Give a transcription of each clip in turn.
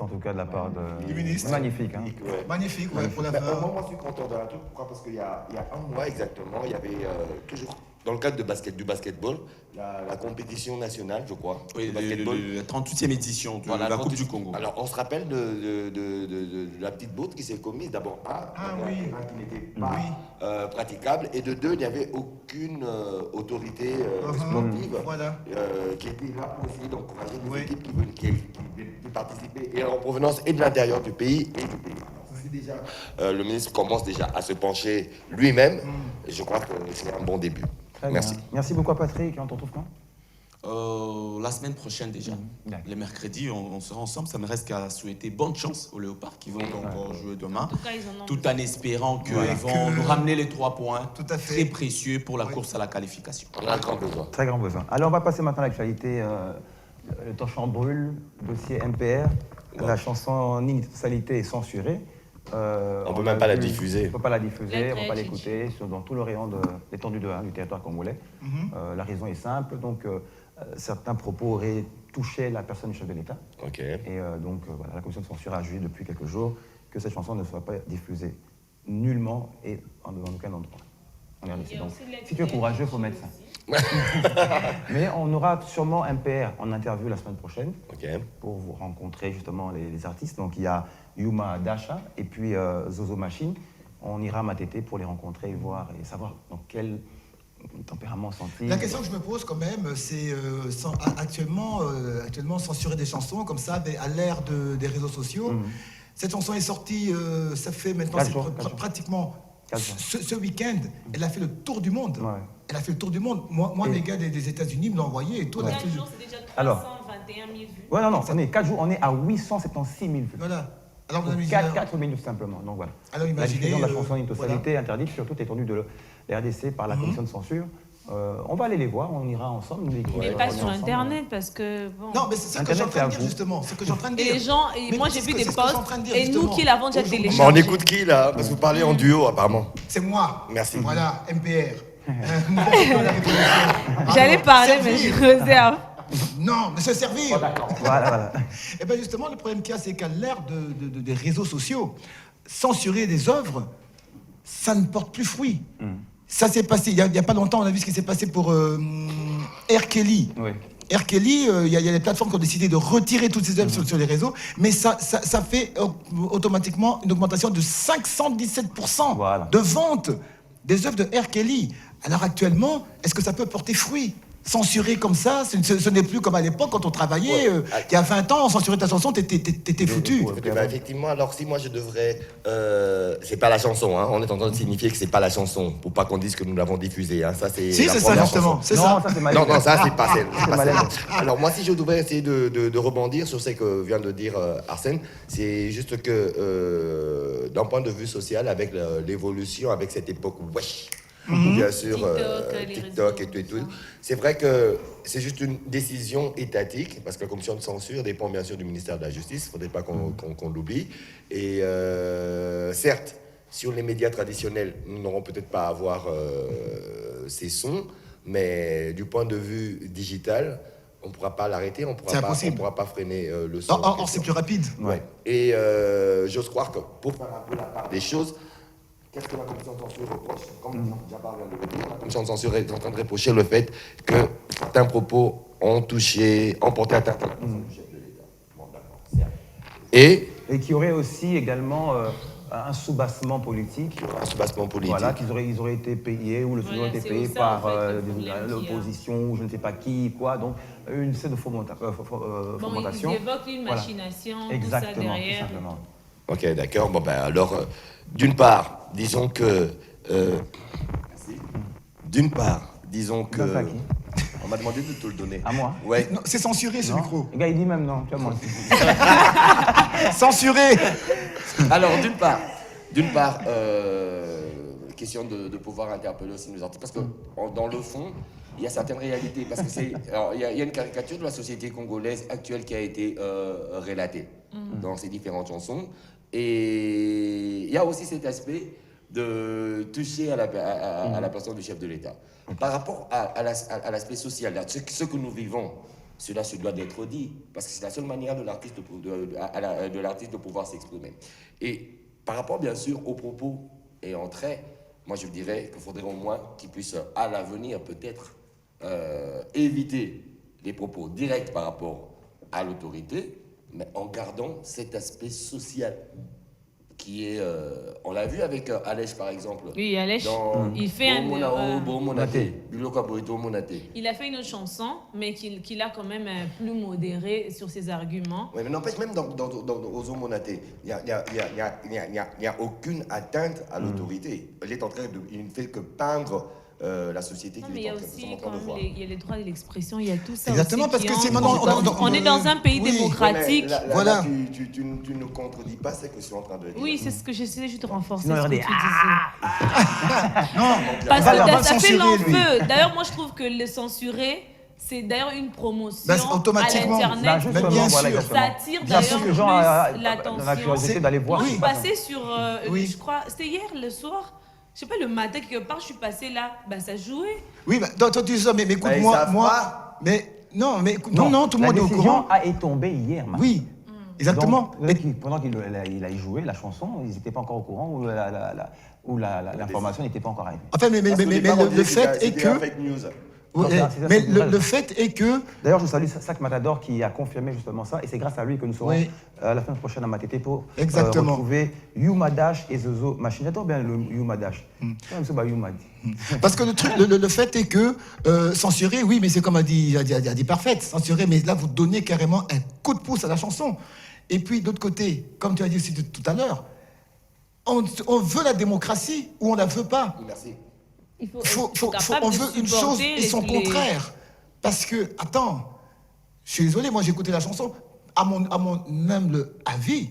En tout cas, de la part du ministre. Magnifique. Hein. Ouais. Magnifique, ouais, pour la fin. Moi, je suis content d'un truc. Pourquoi? Parce qu'il y a un mois exactement, il y avait toujours, dans le cadre du basketball, la compétition nationale, je crois. Oui, de basketball. la 38e édition de la Coupe du Congo. Alors, on se rappelle de la petite bourde qui s'est commise. D'abord, oui. qui n'était pas praticable, et de deux, il n'y avait aucune autorité sportive qui était là pour essayer d'encourager les équipes qui participaient, et en provenance et de l'intérieur du pays et du pays. Si déjà le ministre commence déjà à se pencher lui-même, je crois que c'est un bon début. Merci. Bien. Merci beaucoup à Patrick. On te retrouve quand? La semaine prochaine déjà. Les mercredis, on sera ensemble. Ça ne reste qu'à souhaiter bonne chance aux Léopards qui vont encore jouer demain. En tout cas, tout en espérant qu'ils vont nous ramener les 3 points très précieux pour la course à la qualification. On a un grand besoin. Très grand besoin. Alors, on va passer maintenant à l'actualité. Le torchon brûle, dossier MPR. La chanson Ni totalité est censurée. On ne peut même pas la diffuser. On ne peut pas la diffuser, on ne peut pas l'écouter dans tout le rayon de l'étendue du territoire congolais. La raison est simple, donc certains propos auraient touché la personne du chef de l'État. Et donc voilà, la commission de censure a jugé depuis quelques jours que cette chanson ne soit pas diffusée nullement et dans aucun endroit. Donc, si tu es courageux, il faut mettre ça. Mais on aura sûrement un PR en interview la semaine prochaine pour vous rencontrer justement les artistes. Donc il y a Yuma Dasha et puis Zozo Machine. On ira à Matete pour les rencontrer et voir et savoir dans quel tempérament sentir. La question que je me pose quand même, c'est actuellement censurer des chansons comme ça à l'ère des réseaux sociaux. Cette chanson est sortie, ça fait maintenant pratiquement ce week-end. Elle a fait le tour du monde. Elle a fait le tour du monde. Moi les gars des États-Unis me l'ont envoyé et tout. 4 jours, c'est déjà 321 000 vues. Ouais, non, on est 4 jours, on est à 876 000 vues. Voilà. Alors, 4 minutes simplement. Donc voilà. Alors, imaginez, la diffusion de la chanson Ni totalité est interdite sur toute l'étendue de la RDC par la commission de censure. On va aller les voir, on ira ensemble. Mais pas sur Internet parce que bon. Non, mais c'est ce que je suis en train de dire justement. C'est ce que je suis en train de dire. Et les gens, moi j'ai vu des posts et nous qui l'avons déjà téléchargé. On écoute qui là? Parce que vous parlez en duo apparemment. C'est moi. Merci. Voilà, MPR. J'allais parler, mais je réserve. Non, mais se servir. Voilà. Et bien justement, le problème qu'il y a, c'est qu'à l'ère des réseaux sociaux, censurer des œuvres, ça ne porte plus fruit. Ça s'est passé, il n'y a pas longtemps, on a vu ce qui s'est passé pour R. Kelly. R. Kelly, il y a les plateformes qui ont décidé de retirer toutes ces œuvres sur les réseaux, mais ça fait automatiquement une augmentation de 517% de vente des œuvres de R. Kelly. Alors actuellement, est-ce que ça peut porter fruit? Censurer comme ça, ce n'est plus comme à l'époque quand on travaillait. Il y a 20 ans, on censurait ta chanson, t'étais foutu. Effectivement, alors si moi je devrais... c'est pas la chanson, hein, on est en train de signifier que c'est pas la chanson, pour pas qu'on dise que nous l'avons diffusée. Hein, ça, c'est si, c'est ça justement. C'est ça. Non, ça c'est pas celle. Alors moi, si je devrais essayer de rebondir sur ce que vient de dire Arsène, c'est juste que d'un point de vue social, avec l'évolution, avec cette époque wesh, bien sûr, TikTok et tout. C'est vrai que c'est juste une décision étatique, parce que la commission de censure dépend bien sûr du ministère de la Justice, il ne faudrait pas qu'on l'oublie. Et certes, sur les médias traditionnels, nous n'aurons peut-être pas à avoir ces sons, mais du point de vue digital, on ne pourra pas l'arrêter, on ne pourra pas freiner le son. Or, c'est plus rapide. Ouais. Et j'ose croire que pour faire un peu la part des choses, qu'est-ce que la commission de censure reproche? Comme Jabbar vient de le dire, la commission de censure est en train de reprocher le fait que certains propos ont porté atteinte à la personne du chef de l'État. Et qu'il y aurait aussi également un soubassement politique. Voilà, qu'ils auraient été payés ou le film aurait été payé par l'opposition ou je ne sais pas qui, quoi. Donc, une série de fomentation. Ils évoquent une machination, tout ça derrière. Tout simplement. Ok, d'accord. Bon, ben alors, d'une part, disons que... On m'a demandé de te le donner. À moi? Ouais. Non, c'est censuré ce micro. Le gars, il dit même non. Tu vois, moi. Censuré. Alors, d'une part, question de pouvoir interpeller aussi nos artistes, parce que dans le fond, il y a certaines réalités, parce que il y a une caricature de la société congolaise actuelle qui a été relatée dans ces différentes chansons, et il y a aussi cet aspect de toucher à la personne du chef de l'État. Par rapport à l'aspect social, ce que nous vivons cela se doit d'être dit, parce que c'est la seule manière de l'artiste de pouvoir s'exprimer. Et par rapport, bien sûr, aux propos et en traits, moi je dirais qu'il faudrait au moins qu'ils puissent, à l'avenir, peut-être, éviter les propos directs par rapport à l'autorité, mais en gardant cet aspect social qui est... on l'a vu avec Alèche, par exemple. Oui, Alèche, il fait il a fait une autre chanson, mais qu'il a quand même plus modéré sur ses arguments. Oui, mais n'empêche, même dans Ozo Monaté, il n'y a aucune atteinte à l'autorité. Il ne fait que peindre la société qui est en train de voir. Il y a les droits de l'expression, il y a tout ça. Exactement, parce que c'est maintenant. On est dans un pays démocratique. Voilà. Tu ne contredis pas ce que je suis en train de dire. Oui, c'est ce que j'essaie juste de renforcer. Non, ce que tu disais. Non, parce que ça fait l'enfeu. D'ailleurs, moi, je trouve que le censurer, c'est d'ailleurs une promotion automatiquement, à l'Internet. bien sûr. Ça attire d'ailleurs plus l'attention. La curiosité d'aller voir. Moi, je suis passée sur, je crois, c'était hier le soir. Je sais pas, le matin, quelque part, je suis passée là, ça jouait. Oui, toi tu dis ça, mais écoute-moi, non, tout le monde est au courant. La décision est tombée hier, Marc. Oui, exactement. Donc, pendant qu'il a joué la chanson, ils n'étaient pas encore au courant ou l'information n'était pas encore arrivée. Enfin, mais le fait est que... Mais le fait est que... D'ailleurs, je salue Sac Matador qui a confirmé justement ça, et c'est grâce à lui que nous serons la semaine prochaine à Matete pour retrouver Yuma Dash et Zozo Machine. J'adore bien le Yuma Dash. Parce que le fait est que censurer, oui, mais c'est comme a dit Parfaite, censurer, mais là vous donnez carrément un coup de pouce à la chanson. Et puis d'autre côté, comme tu as dit aussi tout à l'heure, on veut la démocratie ou on la veut pas. Merci. On veut une chose et son contraire. Parce que, attends, je suis désolé, moi j'ai écouté la chanson, à mon humble avis,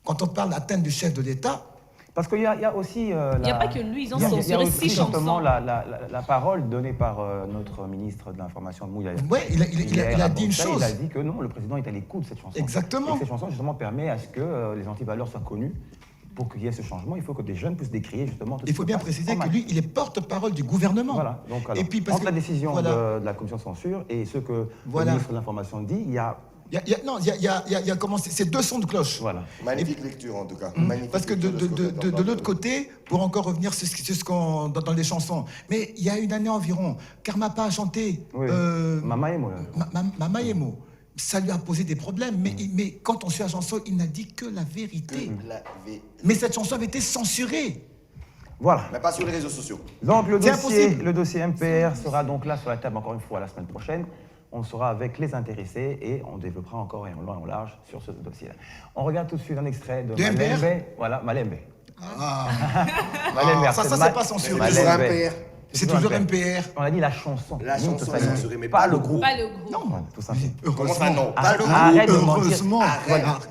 quand on parle d'atteinte du chef de l'État... Parce qu'il y a aussi... il n'y a pas que lui, ils ont censuré 6 chansons. La parole donnée par notre ministre de l'Information, Mouya. Oui, il a dit une chose. Il a dit que non, le président est à l'écoute de cette chanson. Exactement. Et cette chanson, justement, permet à ce que les antivaleurs soient connus. Pour qu'il y ait ce changement, il faut que des jeunes puissent décrire justement tout. Il faut bien préciser que lui, il est porte-parole du gouvernement. Voilà. Donc, alors, et puis entre la décision de la commission de censure et ce que le ministre de l'Information dit, il y a... c'est 2 sons de cloche. Voilà. Magnifique lecture en tout cas. Parce que de l'autre côté, pour encore revenir sur ce qu'on dans les chansons, mais il y a une année environ, Karmapa a chanté Mama Emo. Mama Emo. Ça lui a posé des problèmes, mais quand on suit la chanson, il n'a dit que la vérité. Mais cette chanson avait été censurée. Voilà. Mais pas sur les réseaux sociaux. Donc le dossier MPR sera donc là sur la table encore une fois la semaine prochaine. On sera avec les intéressés et on développera encore en long et en large sur ce dossier-là. On regarde tout de suite un extrait de Malembe. Voilà, Malembe. Malembe. Ça c'est pas censuré. C'est toujours MPR. On a dit la chanson. La chanson est censurée, mais pas le groupe. Pas le groupe. Non, tout ça. Comment ça, non? Pas le groupe. Arrête de mentir. Heureusement.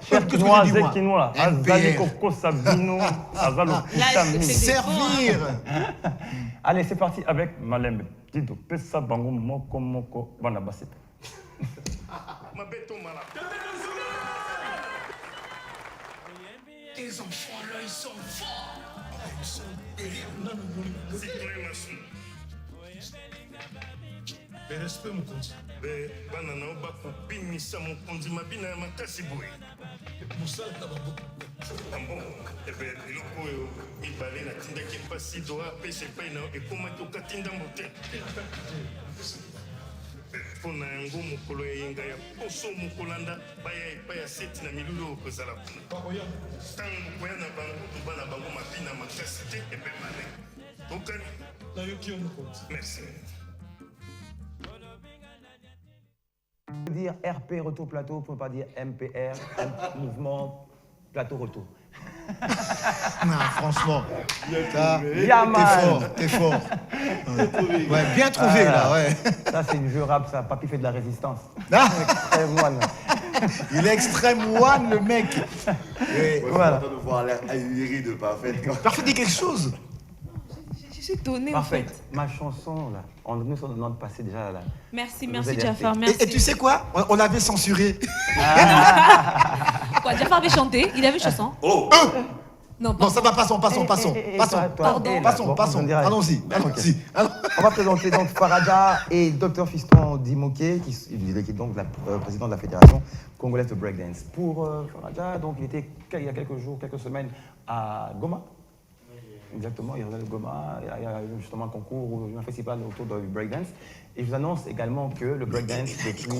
Cher Kinois, Zekinois, Azali Koko Sabino, Azalo Servir. Allez, c'est parti avec Malembe. Dido, Pesa Bango Moko Moko Banabaseta. Tes enfants là, ils sont forts. Ils sont derrière. Respect mokonzi bana nao bakobimisa mokonzi mabina ya makasi boye mosala na baboko eloko oyo mibale natindaki mpasi doa apesa epai na yo ekomaki okati ndambo te mpo na yango mokolo ya yenga ya poso mokolanda baya epai ya seti na milulu oyo kozala kuna ntango koya na bango toba na bango mabina makasi te epe male okani nayoki yo mokonzi merci. Dire RP retour plateau, vous ne pouvez pas dire MPR, mouvement plateau retour. Non, franchement, t'es fort. Ouais, bien trouvé là, ouais. Ça c'est une jeu rap, ça. Papy fait de la résistance. Extrême one. Il est extrême one le mec. Voilà. On va voir l'air ahuri de Parfaite. Parfaite dit quelque chose. J'ai donné Parfait. En fait. Ma chanson là, nous sommes dans le passé déjà là. Merci Jafar, merci. Et tu sais quoi? On l'avait censuré. Quoi, Jafar avait chanté, il avait une chanson. Oh. Non, ça va, passons. Allons-y. On va présenter donc Faraja et Dr Fiston Dimoké, qui est donc président de la Fédération congolaise de breakdance. Pour Faraja, donc il était il y a quelques semaines à Goma. Exactement, il revenait de Goma, il y a justement un concours, un festival autour du breakdance. Et je vous annonce également que le breakdance depuis...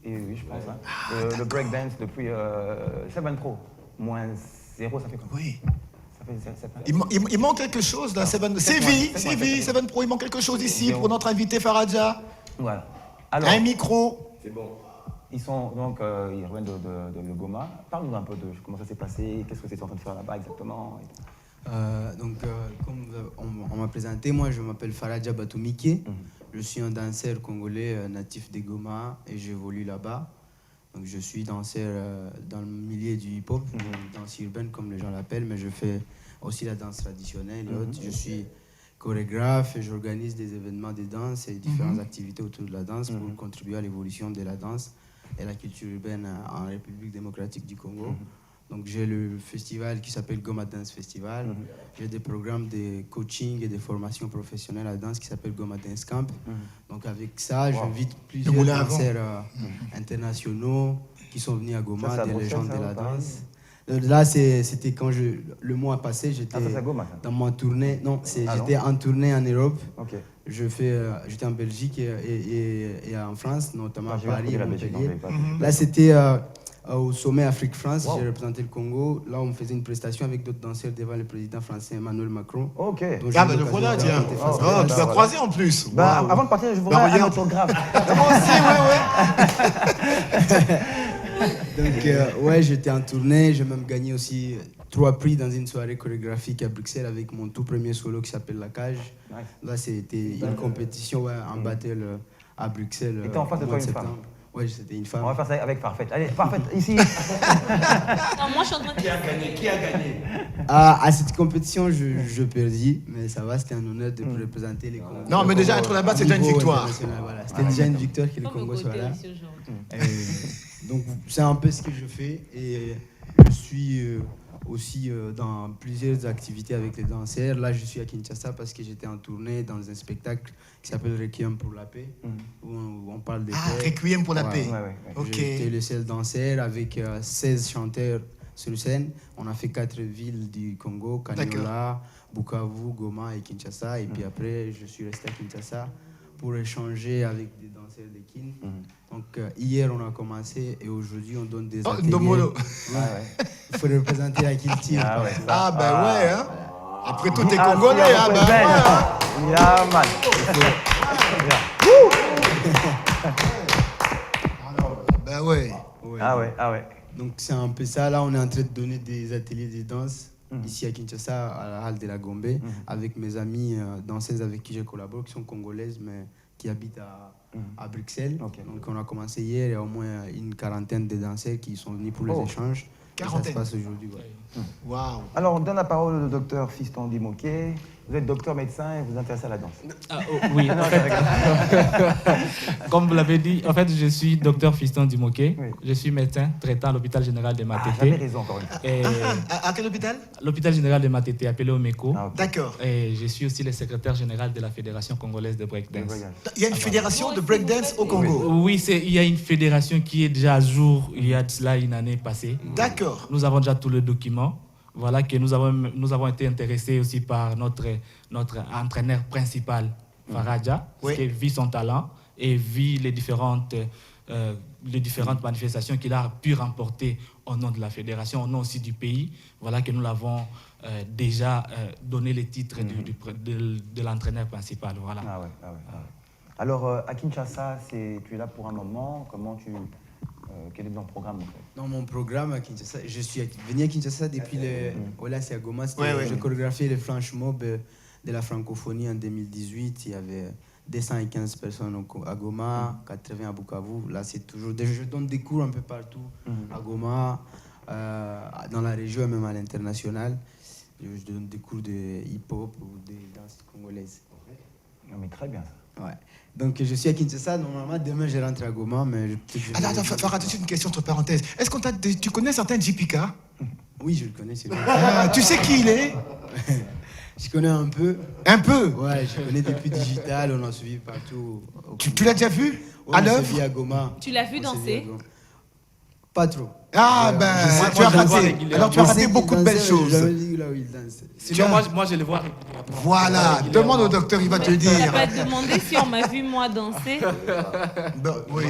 oui, je pense. Le breakdance depuis 7 Pro, moins 0, ça fait quoi? Oui. Ça fait Il manque quelque chose là, 7 Pro, il manque quelque chose ici pour notre invité Faraja. Voilà. Alors, un micro. C'est bon. Ils sont donc, ils reviennent de Goma. Parle-nous un peu de comment ça s'est passé, qu'est-ce que tu es en train de faire là-bas exactement. Comme on m'a présenté, moi je m'appelle Faraja Batumike. Je suis un danseur congolais natif de Goma et j'évolue là-bas. Donc je suis danseur dans le milieu du hip-hop, danse urbaine comme les gens l'appellent, mais je fais aussi la danse traditionnelle et autres. Je suis chorégraphe et j'organise des événements de danse et différentes activités autour de la danse pour contribuer à l'évolution de la danse et la culture urbaine en République démocratique du Congo. Donc j'ai le festival qui s'appelle Goma Dance Festival. J'ai des programmes de coaching et de formation professionnelle à danse qui s'appelle Goma Dance Camp. Donc avec ça, j'invite plusieurs danseurs internationaux qui sont venus à Goma, des légendes de la danse. Là, c'était quand le mois passé, j'étais dans ma tournée. Non, j'étais en tournée en Europe. J'étais en Belgique et en France, notamment à Paris et Montpellier. Là, c'était au sommet Afrique-France. J'ai représenté le Congo. Là, on faisait une prestation avec d'autres danseurs devant le président français Emmanuel Macron. Ok. Le voilà, tiens. Tu vas croiser en plus. Avant de partir, je voudrais un autographe. Moi aussi, Donc, j'étais en tournée. J'ai même gagné aussi 3 prix dans une soirée chorégraphique à Bruxelles avec mon tout premier solo qui s'appelle La Cage. Là, c'était une compétition en battle à Bruxelles. Et t'es en face de toi une femme? Oui, c'était une femme. On va faire ça avec Parfait. Allez, Parfait, ici. Non, moi, je suis en train de... Qui a gagné? À cette compétition, je perdis, mais ça va, c'était un honneur de représenter les Congos. Non, mais déjà, être là-bas, c'est déjà une victoire. Voilà. C'était déjà une victoire que le Congo soit là. Donc, c'est un peu ce que je fais. Et je suis aussi dans plusieurs activités avec les danseurs. Là, je suis à Kinshasa parce que j'étais en tournée dans un spectacle qui s'appelle Requiem pour la paix, où on parle de paix. Requiem pour la paix. Ok. J'étais le seul danseur avec 16 chanteurs sur scène. On a fait 4 villes du Congo, Kaniola, Bukavu, Goma et Kinshasa. Et puis après, je suis resté à Kinshasa pour échanger avec des danseurs de Kin. Donc hier, on a commencé et aujourd'hui, on donne des ateliers. Il faut représenter la culture. Hein. Après tout, t'es congolais. Man. Donc c'est un peu ça. Là, on est en train de donner des ateliers de danse ici à Kinshasa, à la halle de la Gombe, avec mes amis danseuses avec qui je collabore, qui sont congolaises, mais qui habitent à Bruxelles. Donc on a commencé hier, il y a au moins une quarantaine de danseurs qui sont venus pour les échanges. Ça se passe aujourd'hui. Wow. Alors, on donne la parole au docteur Fiston Dimoké. Vous êtes docteur médecin et vous vous intéressez à la danse. Oui, en fait, comme vous l'avez dit, en fait, je suis docteur Fiston Dimoké. Oui. Je suis médecin traitant à l'hôpital général de Matete. J'avais raison encore une fois. À quel hôpital? L'hôpital général de Matete, appelé Omeko. D'accord. Et je suis aussi le secrétaire général de la Fédération congolaise de breakdance. Il y a une fédération de breakdance au Congo? Oui, il y a une fédération qui est déjà à jour, il y a de cela une année passée. D'accord. Nous avons déjà tous les documents. Voilà que nous avons été intéressés aussi par notre entraîneur principal, Faraja, qui vit son talent et vit les différentes manifestations qu'il a pu remporter au nom de la fédération, au nom aussi du pays. Voilà que nous l'avons déjà donné les titres de l'entraîneur principal. Voilà. Alors, à Kinshasa, tu es là pour un moment. Comment quel est ton programme en fait? Dans mon programme à Kinshasa, je suis venu à Kinshasa depuis c'est à Goma. J'ai chorégraphié le flash mob de la francophonie en 2018. Il y avait 215 personnes à Goma, 80 à Bukavu. Là, c'est toujours. Je donne des cours un peu partout à Goma, dans la région et même à l'international. Je donne des cours de hip-hop ou de danse congolaise. Non, mais très bien ça. Ouais. Donc je suis à Kinshasa, normalement demain je rentre à Goma, mais Attends, Farah, une question entre parenthèses. Est-ce tu connais certains JPK? Oui, je le connais, c'est lui. Tu sais qui il est? Je connais un peu. Un peu? Ouais, je connais depuis Digital, on a suivi partout. Tu l'as déjà vu? Ouais, à on l'œuvre? s'est vu à Goma. Tu l'as vu danser? Pas trop. Ah ben, tu as raté. Alors tu as raté beaucoup de belles choses. J'avais dit là où il danse. Sinon, moi, je le vois régulièrement. Voilà, demande au docteur, il va te Tu dire. n'as pas demandé si on m'a vu moi danser. Oui.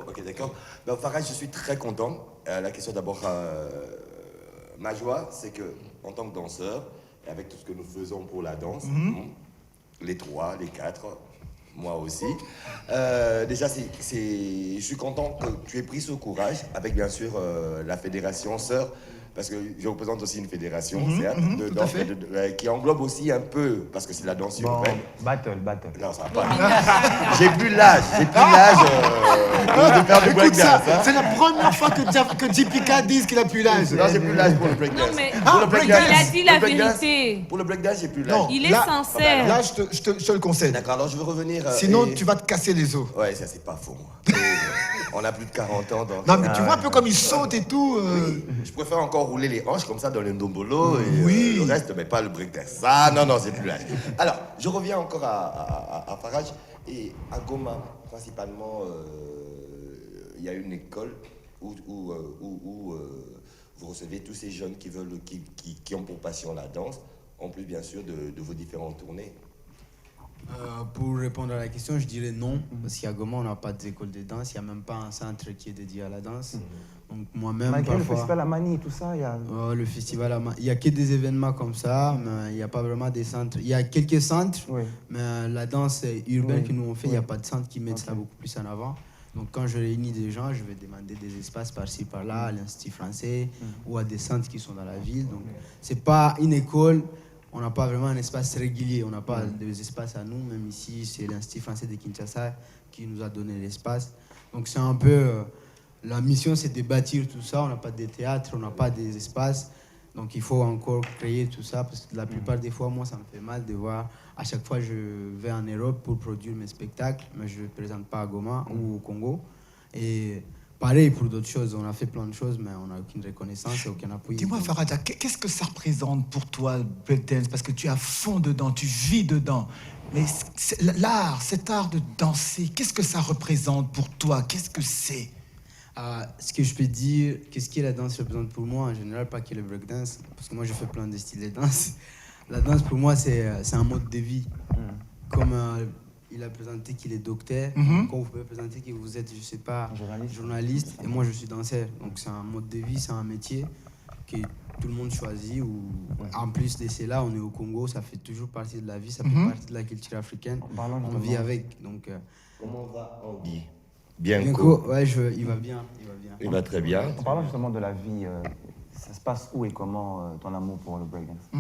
Ok, d'accord. Ben, Farage, je suis très content. La question d'abord, ma joie, c'est que en tant que danseur, et avec tout ce que nous faisons pour la danse, les 3, les 4, moi aussi, déjà, je suis content que tu aies pris ce courage avec bien sûr la fédération Sœur. Parce que je représente aussi une fédération, certes, de danse, qui englobe aussi un peu, parce que c'est la danse urbaine. Battle. Non, ça va pas. J'ai plus l'âge de faire du breakdance. C'est la première fois que JPK dise qu'il a plus l'âge. Non, j'ai plus l'âge pour le breakdance. Non, mais Pour le breakdance, il a dit la le breakdance, vérité. Pour le breakdance, j'ai plus l'âge. Non, Il est là- sincère. Là, je te le conseille. D'accord, alors je veux revenir. Sinon, tu vas te casser les os. Ouais, ça c'est pas faux. On a plus de 40 ans. Donc, Non, mais tu vois un peu comme il saute et tout. je préfère encore rouler les hanches comme ça dans le ndombolo et le reste, mais pas le breakdance. Ah non, c'est plus l'âge. Alors, je reviens encore à Farage et à Goma, principalement, il y a une école où vous recevez tous ces jeunes qui ont pour passion la danse, en plus bien sûr de vos différentes tournées. Pour répondre à la question, je dirais non, parce qu'à Goma, on n'a pas d'école de danse, il n'y a même pas un centre qui est dédié à la danse. Donc moi-même, Malgré parfois... le festival à Mani, tout ça, il y a... le festival à Mani, il n'y a que des événements comme ça, mais il n'y a pas vraiment des centres. Il y a quelques centres, mais la danse urbaine que nous on fait, il n'y a pas de centre qui mettent ça beaucoup plus en avant. Donc quand je réunis des gens, je vais demander des espaces par-ci, par-là, à l'Institut français ou à des centres qui sont dans la ville. Donc c'est pas une école... On n'a pas vraiment un espace régulier, on n'a pas des espaces à nous, même ici, c'est l'Institut français de Kinshasa qui nous a donné l'espace. Donc c'est un peu, la mission c'est de bâtir tout ça, on n'a pas de théâtre, on n'a pas des espaces, donc il faut encore créer tout ça, parce que la plupart des fois, moi ça me fait mal de voir, à chaque fois je vais en Europe pour produire mes spectacles, mais je ne les présente pas à Goma ou au Congo. Et pareil pour d'autres choses, on a fait plein de choses, mais on n'a aucune reconnaissance et aucun appui. Dis-moi, Faraja, qu'est-ce que ça représente pour toi, le breakdance? Parce que tu es à fond dedans, tu vis dedans. Mais l'art, cet art de danser, qu'est-ce que ça représente pour toi? Qu'est-ce que c'est? Ce que je peux dire, qu'est-ce que la danse représente pour moi, en général, pas que le breakdance, parce que moi je fais plein de styles de danse. La danse, pour moi, c'est un mode de vie. Comme... il a présenté qu'il est docteur. Quand vous pouvez présenter que vous êtes, je sais pas, journaliste, et moi je suis danseur. Donc c'est un mode de vie, c'est un métier que tout le monde choisit. En plus de cela, on est au Congo, ça fait toujours partie de la vie, ça fait partie de la culture africaine. On vit avec. Donc, comment va Andy? Bien ouais, il va bien. Il va très bien. En parlant justement de la vie, ça se passe où et comment ton amour pour le breakdance?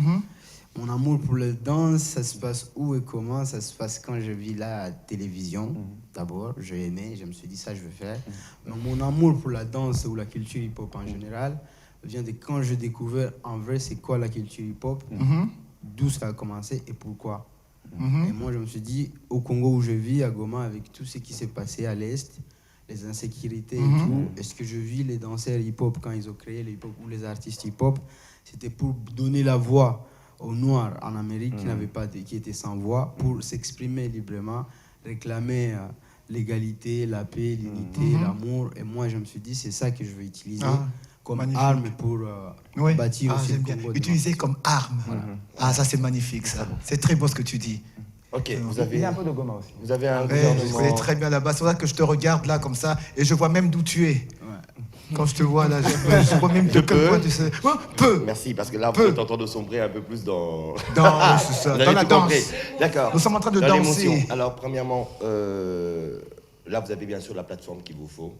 Mon amour pour la danse, ça se passe où et comment? Ça se passe quand je vis la télévision. D'abord, j'ai aimé, je me suis dit ça, je vais faire. Mais mon amour pour la danse ou la culture hip-hop en général vient de quand j'ai découvert en vrai c'est quoi la culture hip-hop, d'où ça a commencé et pourquoi. Et moi, je me suis dit, au Congo où je vis, à Goma, avec tout ce qui s'est passé à l'Est, les insécurités et tout, est-ce que je vis les danseurs hip-hop quand ils ont créé le hip-hop ou les artistes hip-hop, c'était pour donner la voix aux Noirs en Amérique qui étaient sans voix, pour s'exprimer librement, réclamer l'égalité, la paix, l'unité, l'amour. Et moi, je me suis dit, c'est ça que je vais utiliser comme arme pour bâtir aussi le Congo. Utiliser comme arme. Ah, ça c'est magnifique, ça. C'est très beau ce que tu dis. Ok, Il y a un peu de Goma aussi. Vous avez un Je connais très bien là-bas. C'est pour ça que je te regarde là comme ça et je vois même d'où tu es. Quand je te vois là, je vois même de quel point tu sais. Peu. Merci, parce que là, vous êtes en train de sombrer un peu plus dans... C'est ça, dans la danse. D'accord. Nous sommes en train de danser. Alors, premièrement, là, vous avez bien sûr la plateforme qu'il vous faut,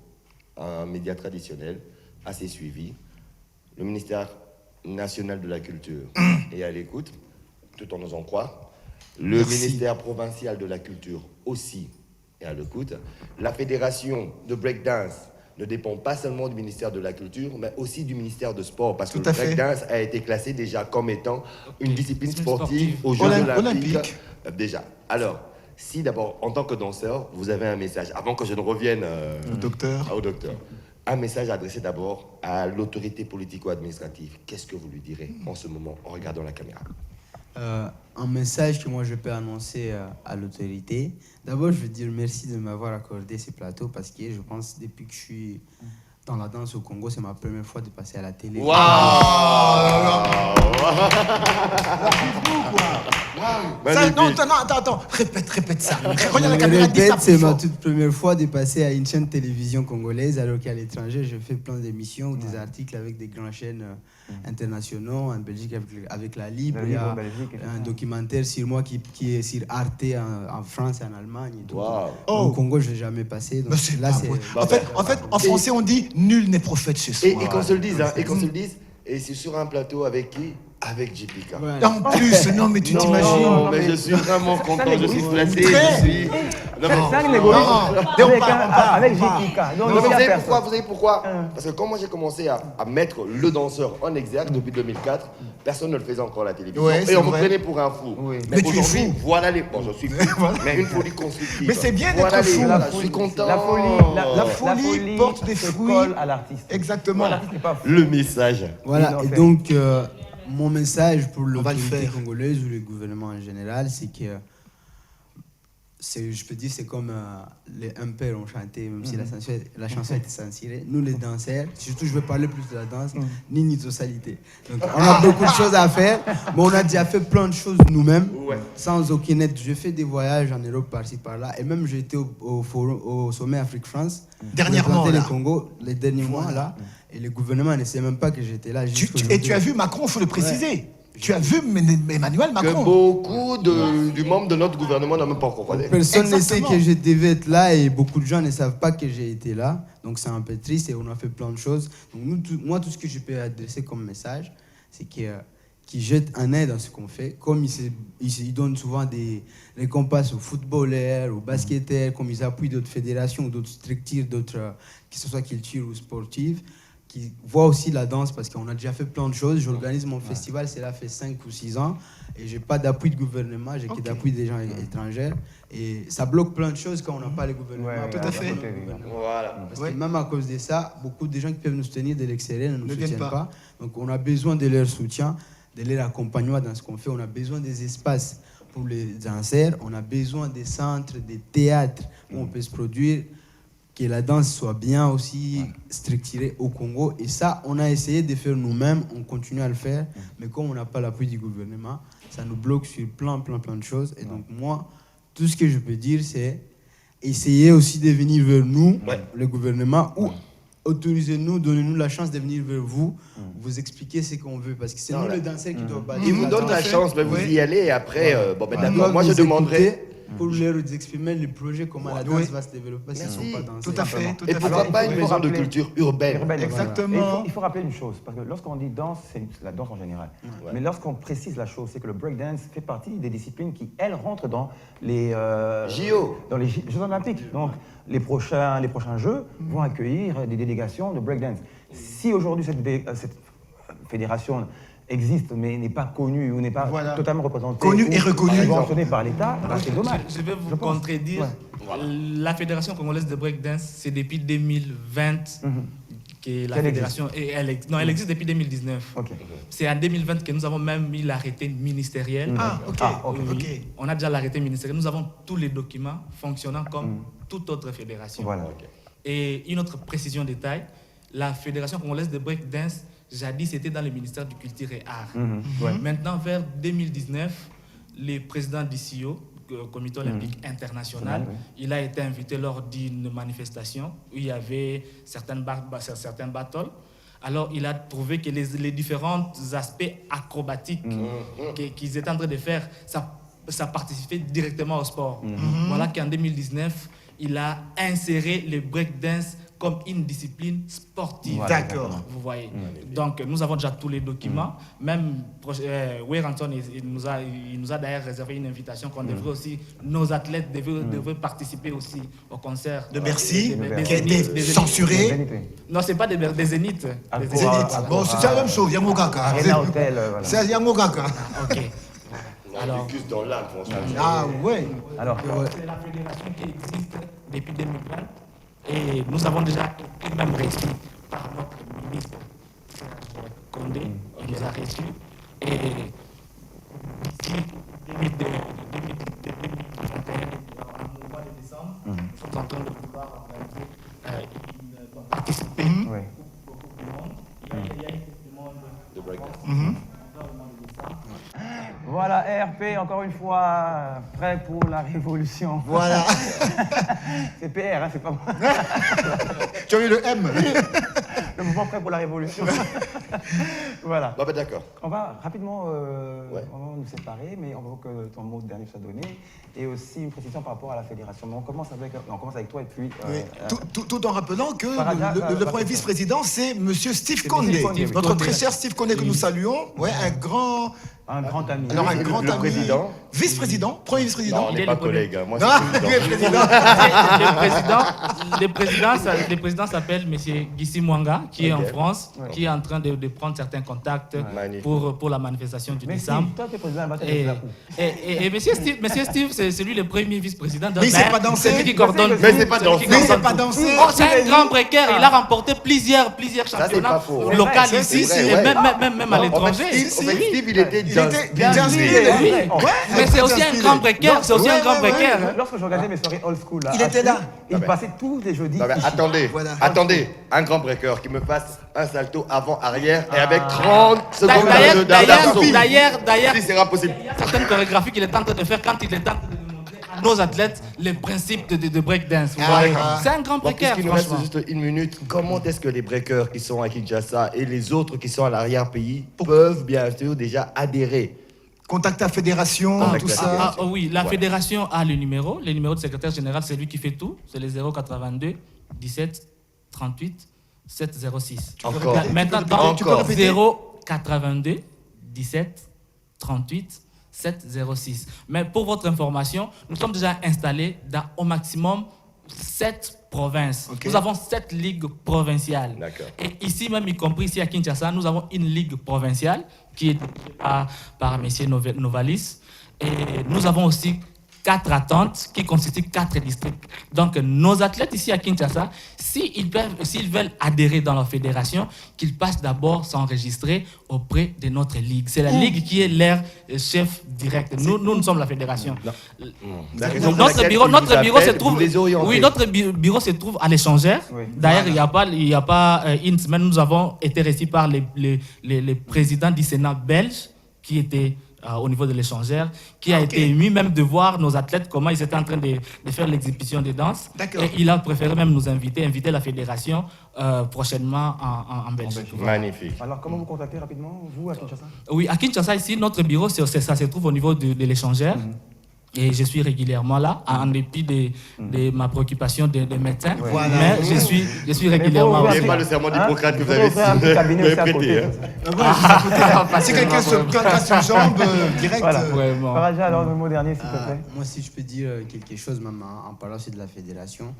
un média traditionnel, assez suivi. Le ministère national de la culture est à l'écoute, tout en osant croire. Le ministère provincial de la culture aussi est à l'écoute. La fédération de breakdance ne dépend pas seulement du ministère de la Culture, mais aussi du ministère de Sport, parce que le breakdance a été classé déjà comme étant une discipline sportive aux Jeux Olympiques. Déjà. Alors, si d'abord, en tant que danseur, vous avez un message, avant que je ne revienne au docteur, un message adressé d'abord à l'autorité politico-administrative. Qu'est-ce que vous lui direz en ce moment en regardant la caméra? Un message que moi je peux annoncer à l'autorité. D'abord, je veux dire merci de m'avoir accordé ce plateau parce que je pense depuis que je suis dans la danse au Congo, c'est ma première fois de passer à la télé. Waouh! Attends, répète ça. Regarde la caméra, c'est ma toute première fois de passer à une chaîne de télévision congolaise, alors qu'à l'étranger, je fais plein d'émissions ou des articles avec des grandes chaînes internationaux, en Belgique avec la Libre, il y a un documentaire sur moi qui est sur Arte en France et en Allemagne. Et tout. Wow. Au Congo, je n'ai jamais passé. Donc là, en fait, en français, on dit nul n'est prophète chez soi. Et qu'on se le dise, et c'est sur un plateau avec qui? Avec JPK. Ouais. En plus, non, mais tu t'imagines. Non, mais je suis vraiment content, je suis flatté, avec JPK. Vous savez pourquoi? Parce que quand moi j'ai commencé à mettre le danseur en exergue depuis 2004, personne ne le faisait encore à la télévision. Ouais, et on me prenait pour un fou. Oui. Mais tu es fou. Voilà les... Bon, je suis fou, mais une folie constructive. Mais c'est bien d'être fou. Je suis content. La folie porte des fruits à l'artiste. Exactement. Le message. Voilà, et donc... mon message pour l'autorité congolaise ou le gouvernement en général, c'est que, je peux dire, c'est comme les impairs ont chanté, même si la chanson a été censurée. Nous, les danseurs, surtout je veux parler plus de la danse, ni nitosalité. Donc on a beaucoup de choses à faire, mais on a déjà fait plein de choses nous-mêmes, sans aucune aide. J'ai fait des voyages en Europe par-ci, par-là, et même j'ai été au sommet Afrique-France, dernièrement, le Congo, les derniers mois, là. Et le gouvernement ne sait même pas que j'étais là. Et tu as vu Macron, il faut le préciser. Ouais. Tu as vu Emmanuel Macron. Que beaucoup du membre de notre gouvernement n'ont même pas encore parlé. Personne ne sait que je devais être là et beaucoup de gens ne savent pas que j'ai été là. Donc c'est un peu triste et on a fait plein de choses. Donc moi, tout ce que je peux adresser comme message, c'est qu'ils jettent un œil dans ce qu'on fait. Comme ils donnent souvent des récompenses aux footballeurs, aux basketteurs, comme ils appuient d'autres fédérations, d'autres structures, d'autres, que ce soit culture ou sportive, qui voient aussi la danse parce qu'on a déjà fait plein de choses. J'organise mon festival, c'est là fait 5 ou 6 ans et j'ai pas d'appui de gouvernement, j'ai que d'appui des gens étrangers et ça bloque plein de choses quand on n'a pas les gouvernements. Tout à fait. Voilà. Parce que même à cause de ça, beaucoup de gens qui peuvent nous soutenir de l'extérieur ne nous soutiennent pas. Donc on a besoin de leur soutien, de leur accompagnement dans ce qu'on fait. On a besoin des espaces pour les danseurs, on a besoin des centres, des théâtres où on peut se produire, que la danse soit bien aussi structurée au Congo. Et ça, on a essayé de faire nous-mêmes, on continue à le faire, mais comme on n'a pas l'appui du gouvernement, ça nous bloque sur plein de choses. Et donc moi, tout ce que je peux dire, c'est essayer aussi de venir vers nous, le gouvernement, ou autorisez-nous, donnez-nous la chance de venir vers vous, vous expliquer ce qu'on veut, parce que c'est nous les danseurs qui doivent bâtir. Ils vous donnent la chance, mais vous y allez et après, d'accord, moi je demanderai... pour leur exprimer le projet, comment la danse va se développer s'ils ne sont pas danseurs. Tout à fait. Et pourquoi pas une maison de culture urbaine. Exactement. Il faut rappeler une chose, parce que lorsqu'on dit danse, c'est la danse en général. Mais lorsqu'on précise la chose, c'est que le breakdance fait partie des disciplines qui, elles, rentrent dans les JO. Dans les Jeux Olympiques. Donc, les prochains Jeux vont accueillir des délégations de breakdance. Si aujourd'hui cette fédération existe mais n'est pas connue ou n'est pas totalement représentée, connue et reconnue, subventionnée par l'État, c'est dommage. Je vais vous contredire. La Fédération congolaise de breakdance, c'est depuis 2020 que la fédération elle existe depuis 2019. C'est en 2020 que nous avons même mis l'arrêté ministériel. On a déjà l'arrêté ministériel. Nous avons tous les documents fonctionnant comme toute autre fédération. Et une autre précision de détail, la Fédération congolaise de breakdance, jadis, c'était dans le ministère du Culture et Arts. Maintenant, vers 2019, le président du CIO, Comité olympique international, il a été invité lors d'une manifestation où il y avait certains battles. Alors, il a trouvé que les différents aspects acrobatiques qu'ils étaient en train de faire, ça participait directement au sport. Voilà qu'en 2019, il a inséré le breakdance comme une discipline sportive. D'accord. Vous voyez. Donc, nous avons déjà tous les documents. Même Weranton, il nous a d'ailleurs réservé une invitation qu'on devrait aussi, nos athlètes devraient participer aussi au concert de Bercy, qui a été censuré. Non, c'est pas des Zéniths. Bon, c'est la même chose, Yamogaka. C'est Yamogaka. Ok. Alors, dans l'âme, ah ouais. Alors, c'est la fédération qui existe depuis 2020. Et nous avons déjà été même reçus par notre ministre Condé. Il nous a reçus. Et d'ici 2021, au mois de décembre, nous sommes en train de vouloir participer au Coupe du Monde. Il y a une Coupe du Monde de breakdance. Voilà, RP, encore une fois, prêt pour la révolution. Voilà. C'est PR, hein, c'est pas moi. Tu as eu le M. Le mouvement prêt pour la révolution. Voilà. Bon, ben, d'accord. On va rapidement on va nous séparer, mais on veut que ton mot dernier soit donné. Et aussi une précision par rapport à la fédération. Mais on commence avec toi et puis... Tout en rappelant que le premier vice-président, c'est M. Steve Condé. Notre très cher Steve Condé que nous saluons. Ouais, un grand ami. Alors, un grand ami. Président. Vice-président, premier vice-président. Non, on n'est pas collègues. Moi, c'est le président s'appelle M. Gissi Mwanga, qui est en France, qui est en train de prendre certains contacts pour la manifestation du décembre. Toi, tu es président et M. Steve, c'est lui le premier vice-président. Mais il ne sait pas danser. C'est lui qui coordonne. Mais c'est pas danser. C'est un grand précaire. Il a remporté plusieurs championnats locaux ici, même à l'étranger. Steve, il était bien inspiré. Mais c'est aussi un grand précaire. C'est aussi un grand précaire. Lorsque je regardais mes soirées old school, il était là. Il passait tous les jeudis. Attendez, un grand breaker qui me fasse un salto avant-arrière et avec 30 secondes d'assaut. D'ailleurs, Si c'est impossible. il y a certaines chorégraphies qu'il est en train de faire quand il est en train de montrer à nos athlètes les principes de breakdance. C'est un grand précaire. Puisqu'il nous reste juste une minute, comment est-ce que les breakers qui sont à Kinshasa et les autres qui sont à l'arrière-pays peuvent bien sûr déjà adhérer? Contact à la fédération, tout ça. Oui, la fédération a le numéro. Le numéro du secrétaire général, c'est lui qui fait tout. C'est le 082 17 38 706. Encore. Maintenant, 082 17 38 706. Mais pour votre information, nous sommes déjà installés dans au maximum 7 provinces. Nous avons 7 ligues provinciales. Et ici même, y compris ici à Kinshasa, nous avons une ligue provinciale qui est par M. Novalis. Et nous avons aussi 4 attentes qui constituent 4 districts. Donc, nos athlètes ici à Kinshasa, s'ils veulent adhérer dans leur fédération, qu'ils passent d'abord s'enregistrer auprès de notre ligue. C'est la ligue qui est leur chef direct. Nous sommes la fédération. Notre bureau se trouve à l'échangeur. D'ailleurs, il n'y a pas une semaine, nous avons été reçus par les présidents du Sénat belge qui étaient au niveau de l'échangeur, qui a été ému même de voir nos athlètes, comment ils étaient en train de faire l'exhibition de danse. Et il a préféré même nous inviter la fédération prochainement en Belgique. Magnifique. Alors, comment vous contactez rapidement, vous, à Kinshasa? Oui, à Kinshasa, ici, notre bureau, ça se trouve au niveau de l'échangeur. Et je suis régulièrement là, en dépit de ma préoccupation de médecin. Mais je suis régulièrement là. Ce n'est pas le serment d'Hippocrate que vous avez prêté. Si quelqu'un se casse une jambe, direct. Faraja, alors le mot dernier, s'il te plaît. Moi, si je peux dire quelque chose, même en parlant aussi de la fédération.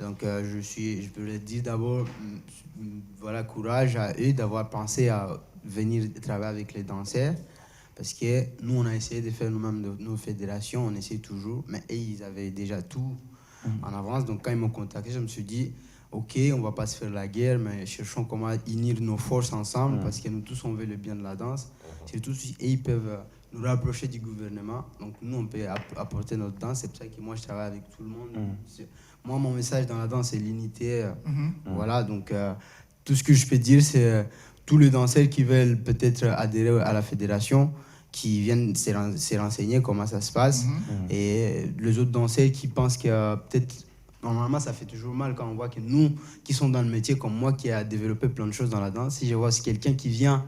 Donc, je peux le dire d'abord, voilà, courage à eux d'avoir pensé à venir travailler avec les danseurs. Parce que nous, on a essayé de faire nous-mêmes nos fédérations, on essaie toujours, mais eux, ils avaient déjà tout en avance. Donc, quand ils m'ont contacté, je me suis dit, OK, on ne va pas se faire la guerre, mais cherchons comment unir nos forces ensemble, parce que nous tous, on veut le bien de la danse. Surtout si ils peuvent nous rapprocher du gouvernement. Donc, nous, on peut apporter notre danse. C'est pour ça que moi, je travaille avec tout le monde. Moi, mon message dans la danse, c'est l'unité. Voilà, donc, tout ce que je peux dire, c'est tous les danseurs qui veulent peut-être adhérer à la fédération, qui viennent se renseigner comment ça se passe. Et les autres danseurs qui pensent que peut-être, normalement, ça fait toujours mal quand on voit que nous, qui sommes dans le métier, comme moi, qui a développé plein de choses dans la danse, si je vois quelqu'un qui vient,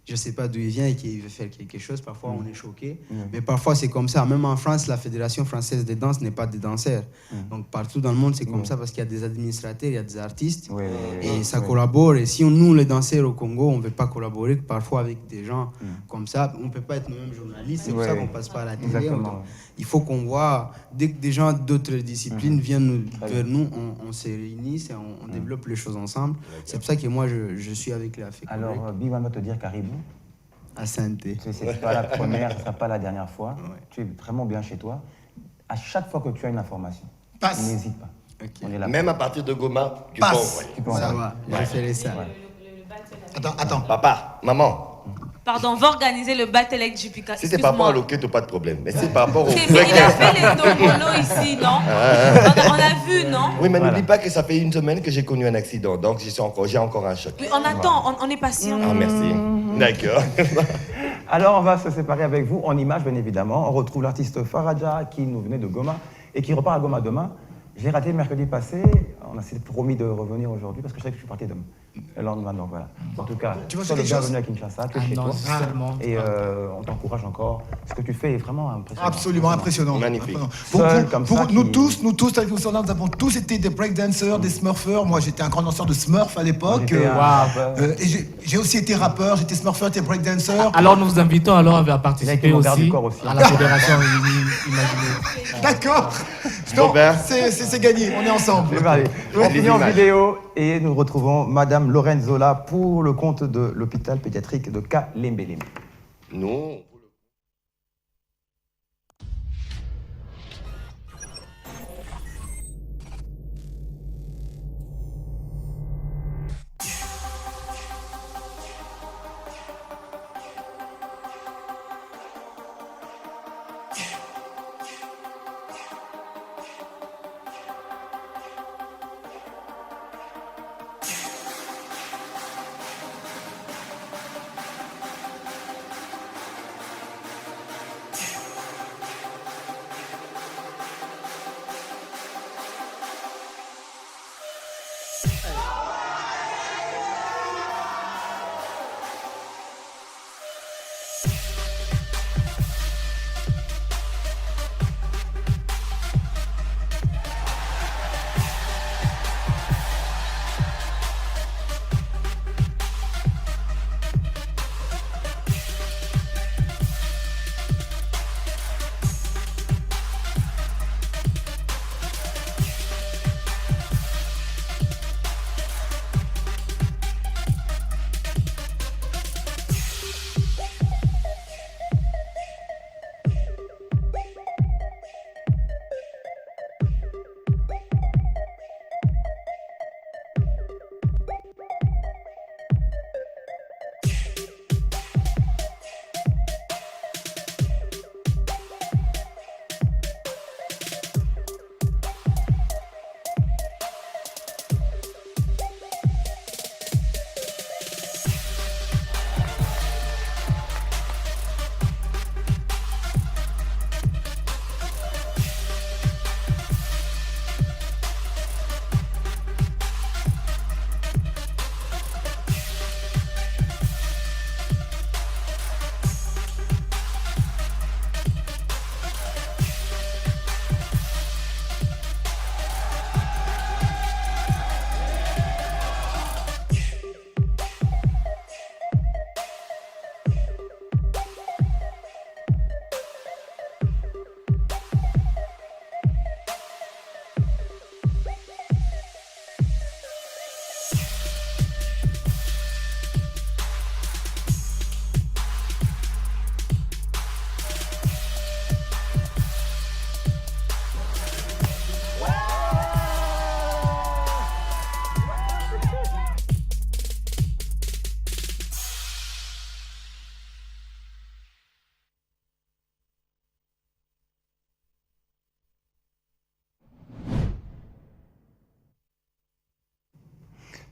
je ne sais pas d'où il vient et qui veut faire quelque chose, parfois on est choqué. Mais parfois c'est comme ça. Même en France, la Fédération française de danse n'est pas des danseurs. Donc partout dans le monde, c'est comme ça parce qu'il y a des administrateurs, il y a des artistes et ça collabore. Et si nous, les danseurs au Congo, on ne veut pas collaborer parfois avec des gens comme ça, on ne peut pas être nous-mêmes journalistes. C'est pour ça qu'on ne passe pas à la télé. Il faut qu'on voit, dès que des gens d'autres disciplines viennent vers nous, on se réunit et on développe les choses ensemble. C'est pour ça que moi, je suis avec la FECOLEC. Alors, Biwan va te dire caribou. Asante. Ce n'est pas la première, ce ne sera pas la dernière fois. Tu es vraiment bien chez toi. À chaque fois que tu as une information, n'hésite pas. Okay. Même à partir de Goma, tu peux envoyer. Ça va, j'essaierai ça. Attends. Papa, maman. Pardon, on va organiser le battle avec JPK. Si c'est par rapport à l'OK, t'as pas de problème. Mais c'est par rapport au... Il a fait les domolo ici, non? On a vu, non? Oui, mais n'oublie pas que ça fait 1 semaine que j'ai connu un accident. Donc j'ai encore un choc. Oui, on attend, on est patient. Ah, merci. D'accord. Alors, on va se séparer avec vous en images, bien évidemment. On retrouve l'artiste Faraja qui nous venait de Goma et qui repart à Goma demain. J'ai raté le mercredi passé. On s'est promis de revenir aujourd'hui parce que je savais que je suis parti demain. Le lendemain, donc voilà. En tout cas, tu vois, sois le bienvenu à Kinshasa, tu es chez toi. Et on t'encourage encore. Ce que tu fais est vraiment impressionnant. Absolument impressionnant. Magnifique. Pour nous tous, avec nous avons tous été des breakdancers, des smurfers. Moi, j'étais un grand danseur de smurf à l'époque. Et j'ai aussi été rappeur, j'étais smurfer, j'étais breakdancer. Alors, nous vous invitons alors à participer aussi à la fédération Imaginée. D'accord. C'est gagné, on est ensemble. On finit en vidéo et nous retrouvons Madame Lorraine Zola pour le compte de l'hôpital pédiatrique de Kalembelembe. Non.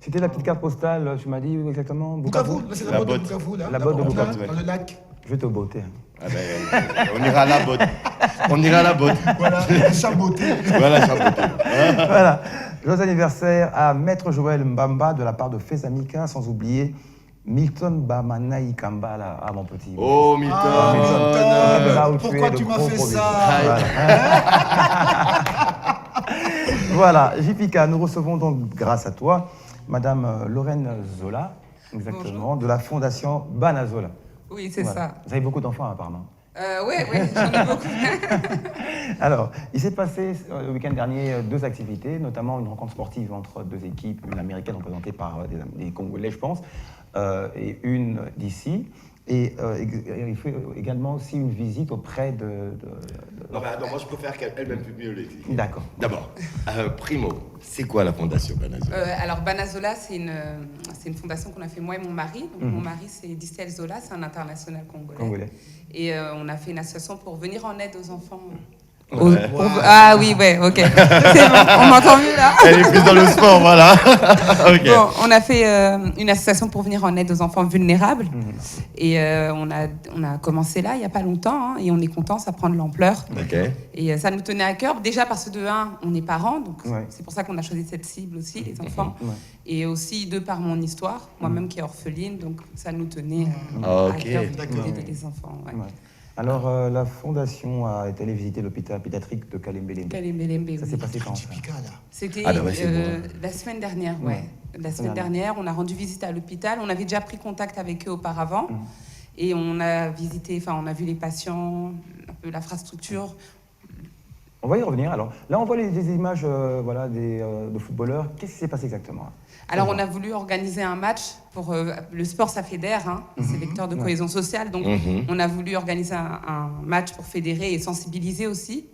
C'était la petite carte postale, tu m'as dit exactement Bukavu, c'est la botte de Bukavu, là. La botte de Bukavu. Dans le lac. Je vais te botter. Ah ben, on ira à la botte. On ira à la botte. Voilà, chaboté. Voilà, chaboté. Voilà. Joyeux anniversaire à Maître Joël Mbamba de la part de Fezamika, sans oublier Milton Bamanaï Kambala, à mon petit. Oh, Milton. Pourquoi tu m'as fait ça? Voilà, JPK, nous recevons donc, grâce à toi, Madame Lorraine Zola, exactement, bonjour, de la Fondation Banazola. Oui, c'est ça. Vous avez beaucoup d'enfants, apparemment. Oui, j'en ai beaucoup. Alors, il s'est passé le week-end dernier 2 activités, notamment une rencontre sportive entre 2 équipes, une américaine représentée par des Congolais, je pense, et une d'ici. Et il faut également aussi une visite auprès de... Non, moi je préfère qu'elle-même mieux les dire. D'accord. D'abord, Primo, c'est quoi la fondation Banazola? Alors Banazola, c'est une fondation qu'on a fait moi et mon mari. Donc, mon mari, c'est Distel Zola, c'est un international congolais. Et on a fait une association pour venir en aide aux enfants. Ah oui, ouais, ok. C'est bon, on m'entend mieux là. Elle est plus dans le sport, voilà. Okay. Bon, on a fait une association pour venir en aide aux enfants vulnérables. Et on a commencé là, il n'y a pas longtemps. Et on est content, ça prend de l'ampleur. Okay. Et ça nous tenait à cœur. Déjà parce que de un, on est parents. Donc c'est pour ça qu'on a choisi cette cible aussi, les enfants. Et aussi de par mon histoire, moi-même qui est orpheline. Donc ça nous tenait à cœur d'aider les enfants. Alors, la fondation a été allée visiter l'hôpital pédiatrique de Kalembelembe. Ça s'est passé quand? C'était la semaine dernière, La semaine dernière, on a rendu visite à l'hôpital. On avait déjà pris contact avec eux auparavant. Et on a visité, on a vu les patients, un peu l'infrastructure. On va y revenir. Alors, là, on voit des images de footballeurs. Qu'est-ce qui s'est passé exactement? Alors, on a voulu organiser un match pour... le sport, ça fédère, c'est vecteur de cohésion sociale. Donc, on a voulu organiser un match pour fédérer et sensibiliser aussi.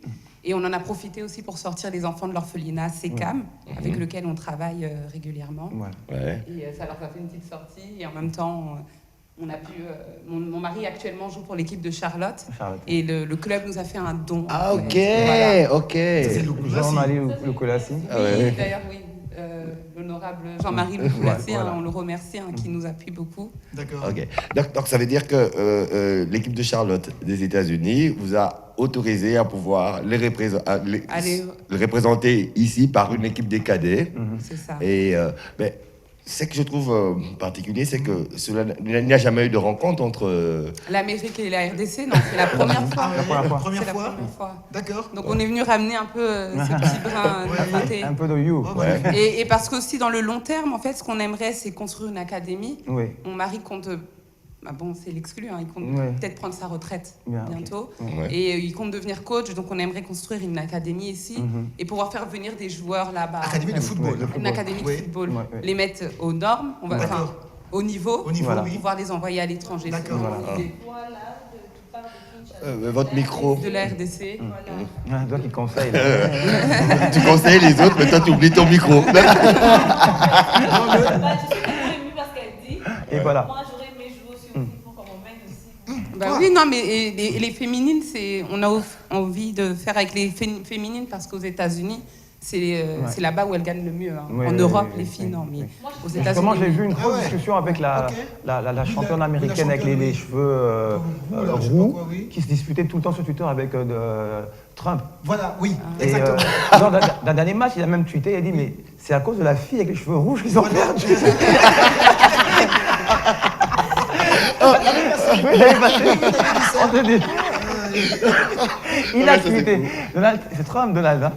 Et on en a profité aussi pour sortir les enfants de l'orphelinat SECAM, avec lequel on travaille régulièrement. Et ça leur a fait une petite sortie. Et en même temps, on a pu... mon mari actuellement joue pour l'équipe de Charlotte. Et le club nous a fait un don. Ah, ok, voilà. Ok. C'est Jean-Marie Lucolassi. Oui, d'ailleurs, oui. L'honorable Jean-Marie Lucolassi, on le remercie, qui nous appuie beaucoup. D'accord. Okay. Donc ça veut dire que l'équipe de Charlotte des États-Unis vous a autorisé à pouvoir les représenter ici par une équipe des cadets. C'est ça. Et ce que je trouve particulier, c'est que il n'y a jamais eu de rencontre entre... l'Amérique et la RDC, non, c'est la première fois. La première fois. D'accord. Donc on est venu ramener un peu ce petit brin de un peu de you. Et parce qu'aussi dans le long terme, en fait, ce qu'on aimerait, c'est construire une académie. Mon mari compte... c'est l'exclu, il compte peut-être prendre sa retraite bientôt. Et il compte devenir coach, donc on aimerait construire une académie ici et pouvoir faire venir des joueurs là-bas. Académie de football. Une académie de football. Les mettre aux normes, au niveau, pour pouvoir les envoyer à l'étranger. D'accord. Votre micro. De la RDC. Toi qui conseilles. Tu conseilles les autres, mais toi tu oublies ton micro. Je suis tellement émue parce qu'elle dit. Et voilà. Moi, j'aurais aimé jouer aussi au football comme on mène aussi. Oui, non, mais les féminines, on a envie de faire avec les féminines parce qu'aux États-Unis, c'est là-bas où elles gagnent le mieux. En Europe, les filles, non, mais aux États-Unis. Justement, j'ai vu une grosse discussion avec la championne américaine avec les cheveux roux qui se disputait tout le temps sur Twitter avec Trump. Voilà, oui, exactement. Dans un dernier match, il a même tweeté, il a dit mais c'est à cause de la fille avec les cheveux rouges qu'ils ont perdu. Il a tweeté. C'est Trump, Donald.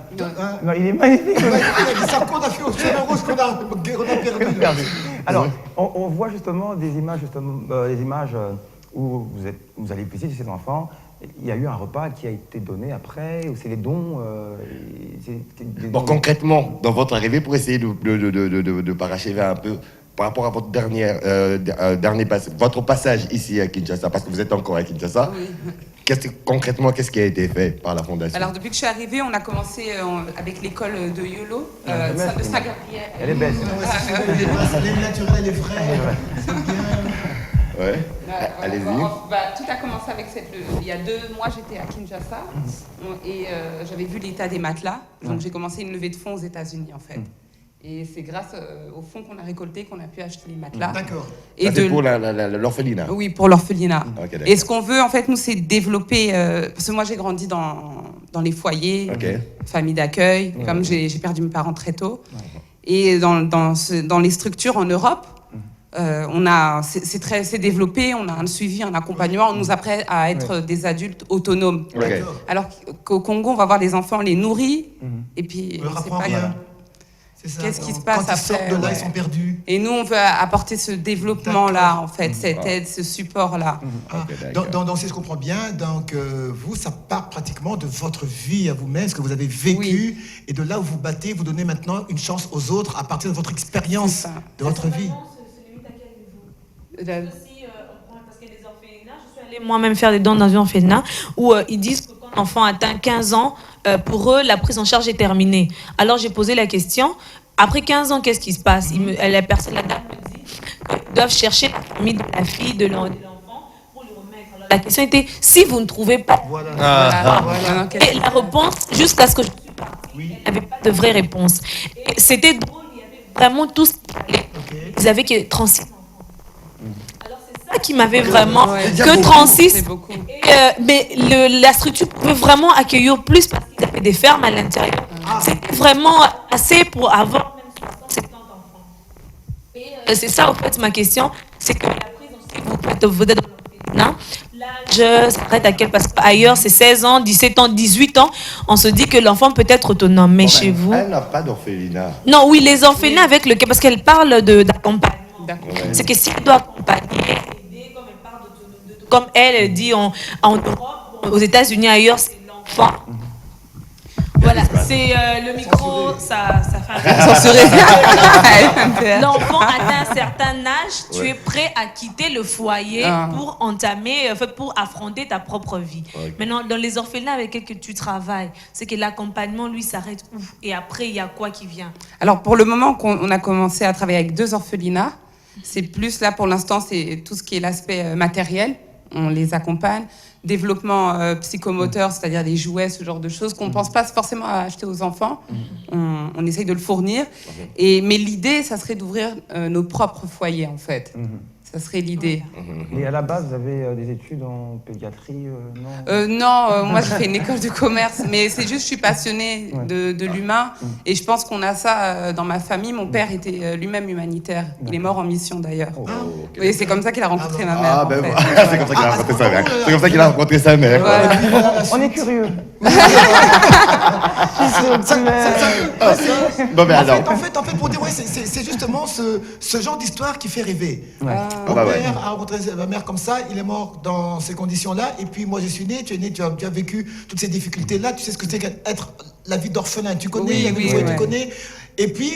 Non, il est magnifique. C'est ça qu'on a fait au cheveux rouges qu'on a perdu. Alors, on voit justement des images, où vous allez visiter ces enfants. Il y a eu un repas qui a été donné après, ou c'est les dons. Concrètement, dans votre arrivée, pour essayer de parachever un peu par rapport à votre votre passage ici à Kinshasa, parce que vous êtes encore à Kinshasa. Concrètement, qu'est-ce qui a été fait par la Fondation? Alors, depuis que je suis arrivée, on a commencé avec l'école de Yolo, de Saint-Gabriel. Elle est belle. Elle est naturelle, elle est vraie. Ouais. Allez-y. Tout a commencé avec il y a 2 mois, j'étais à Kinshasa et j'avais vu l'état des matelas. Donc, j'ai commencé une levée de fonds aux États-Unis, en fait. Et c'est grâce aux fonds qu'on a récoltés qu'on a pu acheter les matelas. D'accord. Et c'est pour l'orphelinat. Oui, pour l'orphelinat. Okay, et ce qu'on veut, en fait, nous, c'est développer... parce que moi, j'ai grandi dans les foyers, famille d'accueil, comme j'ai perdu mes parents très tôt. Et dans les structures en Europe, c'est développé, on a un suivi, un accompagnement, on nous apprend à être des adultes autonomes. Alors qu'au Congo, on va voir les enfants, on les nourrit, et puis c'est pas grave. Qu'est-ce qui se passe après? Quand ils sortent de là, ils sont perdus. Et nous, on veut apporter ce développement-là, en fait, cette aide, ce support-là. Donc, si je comprends bien, donc, vous, ça part pratiquement de votre vie à vous-même, ce que vous avez vécu, et de là où vous battez, vous donnez maintenant une chance aux autres à partir de votre expérience, de votre vie. Se limite à quel niveau? Aussi, parce que les orphelins allée moi-même faire des dons dans un orphelinat où ils disent que quand l'enfant atteint 15 ans, pour eux, la prise en charge est terminée. Alors j'ai posé la question, après 15 ans, qu'est-ce qui se passe? La dame me dit qu'ils doivent chercher la famille de la fille, de l'enfant, pour lui remettre. Alors, la question était, si vous ne trouvez pas... Et la réponse, jusqu'à ce que je suis partie, il n'y avait pas de vraie réponse. Et c'était drôle, il y avait vraiment tout ce qu'il fallait. Ils avaient que 36 enfants. Alors c'est ça qui m'avait vraiment... que 36. Mais la structure pouvait vraiment accueillir plus parce qu'ils avaient des fermes à l'intérieur. C'était vraiment assez pour avoir même 60-70 enfants. Et c'est ça, en fait, ma question. C'est que la prise en charge, vous êtes dans l'orphelinat. L'âge s'arrête à quel? Parce qu'ailleurs, c'est 16 ans, 17 ans, 18 ans. On se dit que l'enfant peut être autonome. Mais chez vous... Elle n'a pas d'orphelinat. Non, oui, les orphelinats avec lequel... Parce qu'elle parle d'accompagnement. C'est que si elle doit accompagner, aider, comme elle parle d'autonomie, comme elle dit en Europe, aux États-Unis, ailleurs, c'est l'enfant. Voilà, c'est le micro, ça fait un l'enfant atteint un certain âge, tu es prêt à quitter le foyer pour entamer, pour affronter ta propre vie. Maintenant, dans les orphelinats avec lesquels tu travailles, c'est que l'accompagnement, lui, s'arrête où? Et après, il y a quoi qui vient? Alors, pour le moment, on a commencé à travailler avec 2 orphelinats. C'est plus là, pour l'instant, c'est tout ce qui est l'aspect matériel. On les accompagne. Développement psychomoteur, c'est-à-dire des jouets, ce genre de choses qu'on ne pense pas forcément à acheter aux enfants. On essaye de le fournir. Mais l'idée, ça serait d'ouvrir nos propres foyers, en fait. Ça serait l'idée. Et à la base, vous avez des études en pédiatrie, non? Non, moi j'ai fait une école de commerce, mais c'est juste je suis passionnée de l'humain et je pense qu'on a ça dans ma famille. Mon père était lui-même humanitaire. Il est mort en mission d'ailleurs. Oui, c'est comme ça qu'il a rencontré ma mère. C'est comme ça qu'il a rencontré sa mère. C'est comme ça qu'il a rencontré sa mère. On est curieux. En fait, pour dire, c'est justement ce genre d'histoire qui fait rêver. Mon père a rencontré ma mère comme ça, il est mort dans ces conditions-là, et puis moi je suis né, tu es né, tu as vécu toutes ces difficultés-là, tu sais ce que c'est qu'être la vie d'orphelin, tu connais, tu connais, et puis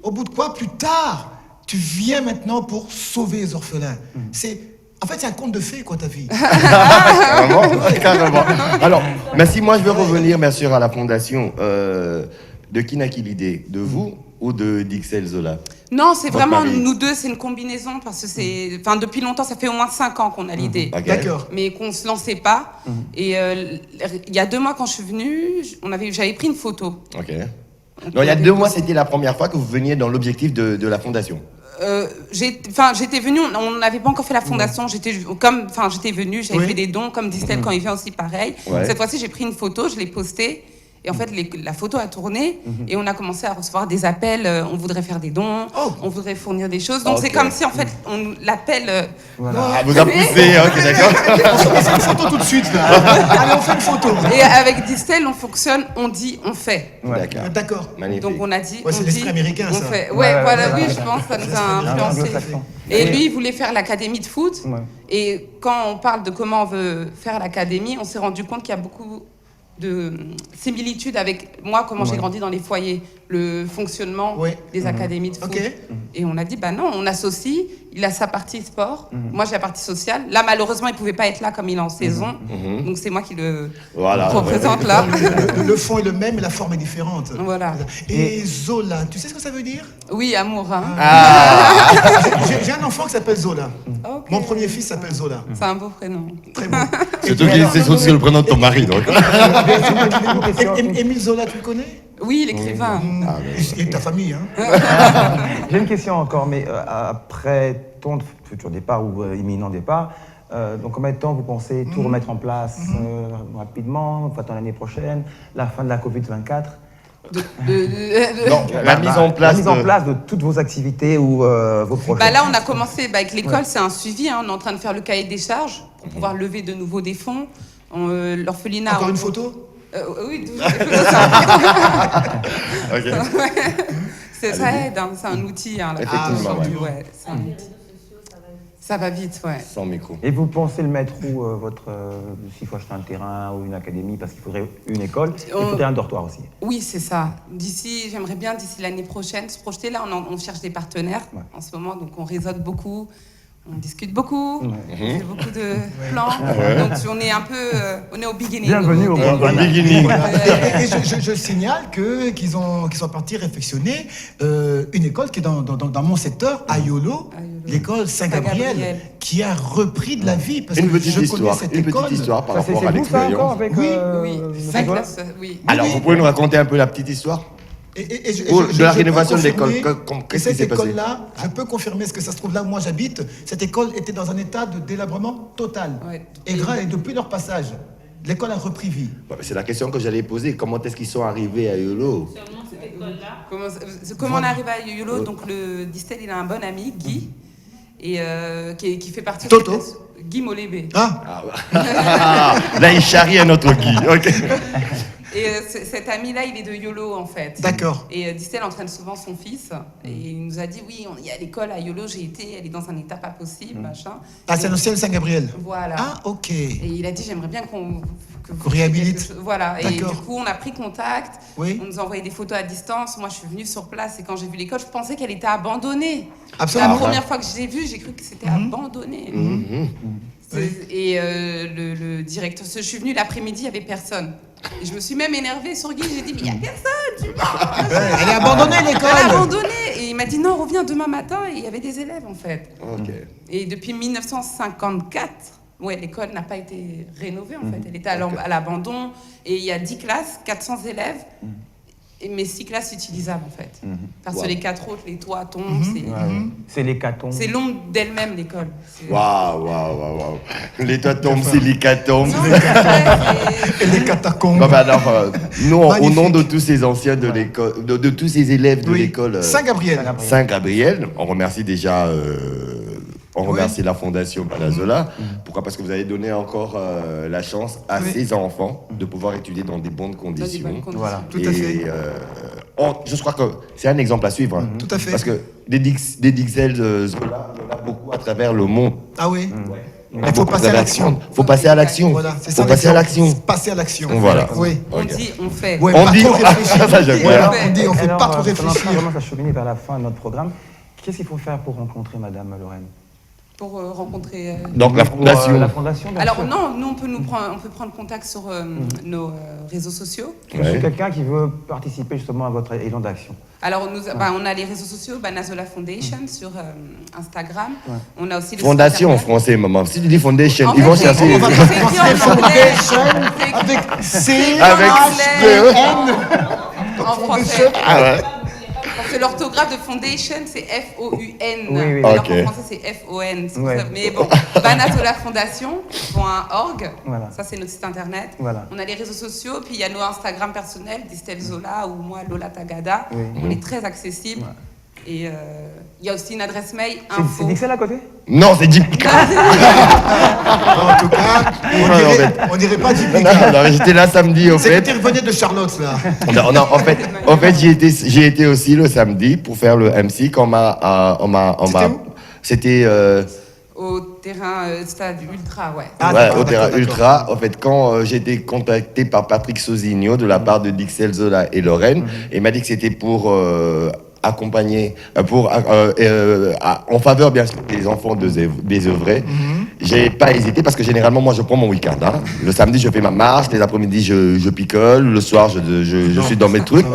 au bout de quoi, plus tard, tu viens maintenant pour sauver les orphelins. En fait, c'est un conte de fées, quoi, ta vie. Carrément. Alors, merci, moi je veux revenir bien sûr à la fondation. De qui n'a qui l'idée? De vous ou de d'Ixel Zola? Non, c'est vraiment nous deux, c'est une combinaison parce que c'est, enfin depuis longtemps, ça fait au moins 5 ans qu'on a l'idée. D'accord. Mais qu'on se lançait pas. Et il y a 2 mois quand je suis venue, j'avais pris une photo. Ok. Non, il y a 2 mois, c'était la première fois que vous veniez dans l'objectif de la fondation. J'étais venue, on n'avait pas encore fait la fondation, j'étais venue, j'avais fait des dons, comme Distel quand il vient aussi pareil. Cette fois-ci, j'ai pris une photo, je l'ai postée. Et en fait, la photo a tourné et on a commencé à recevoir des appels. On voudrait faire des dons, on voudrait fournir des choses. Donc c'est comme si en fait, l'appel. Vous a poussé, ok, d'accord. On fait une photo tout de suite. Là. Allez, on fait une photo. Et avec Distel, on fonctionne, on dit, on fait. D'accord. Magnifique. Donc on a dit. C'est l'esprit américain, on ça. fait. Voilà, oui, je pense, ça nous a influencé. Et lui, il voulait faire l'académie de foot. Et quand on parle de comment on veut faire l'académie, on s'est rendu compte qu'il y a beaucoup de similitudes avec moi, comment j'ai grandi dans les foyers, le fonctionnement des académies de foot. Et on a dit, bah non, on associe, il a sa partie sport, moi j'ai la partie sociale. Là, malheureusement, il ne pouvait pas être là comme il est en saison, donc c'est moi qui le représente là. Le fond est le même, mais la forme est différente. Voilà. Et Zola, tu sais ce que ça veut dire? Oui, amour. Hein. J'ai un enfant qui s'appelle Zola. Mon premier fils s'appelle Zola. C'est un beau prénom. Très beau. C'est le prénom de ton mari, donc. Émile Zola, tu le connais? Oui, l'écrivain. Et ta famille, hein. J'ai une question encore, mais après ton futur départ ou imminent départ, dans combien de temps vous pensez tout remettre en place rapidement, enfin l'année prochaine, la fin de la Covid-24? La mise en place de toutes vos activités ou vos projets. Bah là, on a commencé avec l'école, c'est un suivi. Hein, on est en train de faire le cahier des charges pour pouvoir lever de nouveau des fonds. L'orphelinat. Encore une photo? Oui, ça. Ça aide, hein, c'est un outil. Hein, effectivement, c'est un outil. Ça va vite, Sans micro. Et vous pensez le mettre où, s'il faut acheter un terrain ou une académie, parce qu'il faudrait une école, il faudrait un dortoir aussi. Oui, c'est ça. J'aimerais bien d'ici l'année prochaine se projeter. Là, on cherche des partenaires en ce moment, donc on réseaute beaucoup. On discute beaucoup, on fait beaucoup de plans, donc on est un peu, on est au beginning. Bienvenue au beginning. Et je signale qu'ils sont partis réfectionner une école qui est dans mon secteur, à Yolo, l'école Saint-Gabriel, qui a repris de la vie. Parce une que petite histoire par rapport à l'expérience. Oui. Alors, vous pouvez nous raconter un peu la petite histoire de la rénovation de l'école. Qu'est-ce qui s'est passé? Cette école-là, je peux confirmer ce que ça se trouve là où moi j'habite. Cette école était dans un état de délabrement total. Et depuis leur passage, l'école a repris vie. C'est la question que j'allais poser. Comment est-ce qu'ils sont arrivés à Yolo? Comment on arrive à Yolo? Donc le Distel, il a un bon ami, Guy, et qui fait partie de Guy Molébé. Là, il charrie un autre Guy. Okay. Et cet ami-là, il est de Yolo, en fait. D'accord. Et Distel entraîne souvent son fils. Et il nous a dit, oui, il y a l'école à Yolo, j'ai été, elle est dans un état pas possible, machin. Ah, c'est l'ancienne Saint-Gabriel. Voilà. Ah, ok. Et il a dit, j'aimerais bien qu'on réhabilite. Voilà. Et du coup, on a pris contact. Oui. On nous a envoyé des photos à distance. Moi, je suis venue sur place et quand j'ai vu l'école, je pensais qu'elle était abandonnée. Absolument. La première fois que je l'ai vue, j'ai cru que c'était abandonné. Et le directeur, je suis venue l'après-midi, il n'y avait personne. Et je me suis même énervée sur Guy, j'ai dit, mais il n'y a personne, elle est abandonnée, l'école. Elle est abandonnée. Et il m'a dit, non, reviens demain matin. Et il y avait des élèves, en fait. Et depuis 1954, l'école n'a pas été rénovée, en fait. Elle était à l'abandon. Et il y a 10 classes, 400 élèves. Mais 6 classes utilisables, en fait. Parce que les 4 autres, les toits tombent. C'est l'hécatombe. C'est l'ombre d'elle-même, l'école. Waouh. Les toits tombent, c'est l'hécatombe. Et les catacombes. Non, mais alors, nous, au nom de tous ces anciens de l'école, de tous ces élèves de l'école Saint-Gabriel, on remercie déjà... On remercie la Fondation Panazola. Pourquoi? Parce que vous avez donné encore la chance à ces enfants de pouvoir étudier dans des bonnes conditions. Voilà. Tout à fait. Je crois que c'est un exemple à suivre. Tout à fait. Parce que des Dixel Zola, il y en a beaucoup à travers le monde. Ah oui. Il faut passer à l'action. Il faut passer à l'action. Voilà, c'est ça. Passer à l'action. Passer à l'action. Voilà. Oui. On dit, on fait. Ouais, on dit, on réfléchit. On fait pas trop réfléchir. On commence à cheminer vers la fin de notre programme. Qu'est-ce qu'il faut faire pour rencontrer Madame Lorraine? Pour rencontrer... Donc la fondation. Alors non, nous on peut prendre contact sur nos réseaux sociaux. Je suis quelqu'un qui veut participer justement à votre élan d'action. Alors on a les réseaux sociaux, Nazola Foundation sur Instagram. On a aussi le fondation en français, maman. Si tu dis foundation, ils vont chercher. On va passer foundation avec C, N en français. Ah ouais. Parce que l'orthographe de foundation, c'est F-O-U-N. Oui. Alors qu'en français, c'est F-O-N. Mais bon, Nazola Fondation.org. Voilà. Ça, c'est notre site internet. Voilà. On a les réseaux sociaux, puis il y a nos Instagram personnels, Distel Zola ou moi, Lola Tagada. On est très accessible. Et il y a aussi une adresse mail info. C'est Dixel à côté? Non, c'est Jipika. En tout cas, on dirait pas Jipika. Non, j'étais là samedi au fait. C'est que tu revenais de Charlotte là. Non, en fait, j'y étais aussi le samedi pour faire le MC quand c'était au terrain stade ultra, au terrain ultra. En fait, quand j'ai été contacté par Patrick Sosigno de la part de Dixel Zola et Lorraine, il m'a dit que c'était pour accompagner, en faveur bien sûr des enfants désœuvrés. J'ai pas hésité parce que généralement moi je prends mon week-end. Le samedi je fais ma marche, les après-midi je picole, le soir je suis dans mes trucs.